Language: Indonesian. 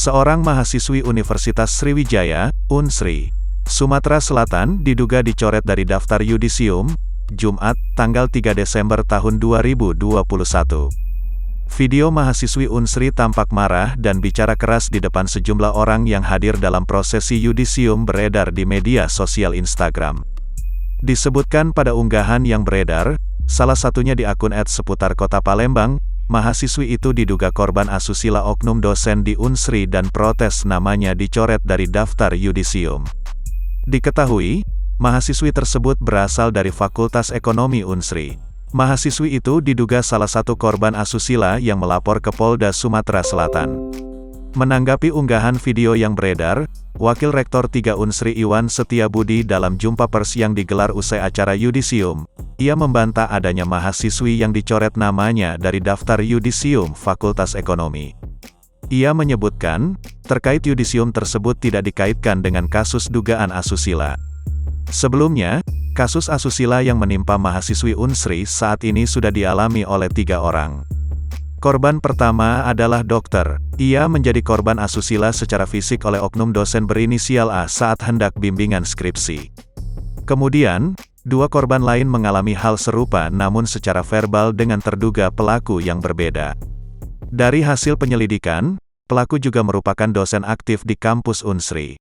Seorang mahasiswi Universitas Sriwijaya, Unsri, Sumatera Selatan diduga dicoret dari daftar yudisium, Jumat, tanggal 3 Desember tahun 2021. Video mahasiswi Unsri tampak marah dan bicara keras di depan sejumlah orang yang hadir dalam prosesi yudisium beredar di media sosial Instagram. Disebutkan pada unggahan yang beredar, salah satunya di akun @seputar Kota Palembang, mahasiswi itu diduga korban asusila oknum dosen di Unsri dan protes namanya dicoret dari daftar yudisium. Diketahui, mahasiswi tersebut berasal dari Fakultas Ekonomi Unsri. Mahasiswi itu diduga salah satu korban asusila yang melapor ke Polda Sumatera Selatan. Menanggapi unggahan video yang beredar, Wakil Rektor 3 Unsri Iwan Setiabudi dalam jumpa pers yang digelar usai acara yudisium, ia membantah adanya mahasiswi yang dicoret namanya dari daftar yudisium Fakultas Ekonomi. Ia menyebutkan, terkait yudisium tersebut tidak dikaitkan dengan kasus dugaan asusila. Sebelumnya, kasus asusila yang menimpa mahasiswi Unsri saat ini sudah dialami oleh 3 orang. Korban pertama adalah dokter. Ia menjadi korban asusila secara fisik oleh oknum dosen berinisial A saat hendak bimbingan skripsi. Kemudian, 2 korban lain mengalami hal serupa namun secara verbal dengan terduga pelaku yang berbeda. Dari hasil penyelidikan, pelaku juga merupakan dosen aktif di kampus Unsri.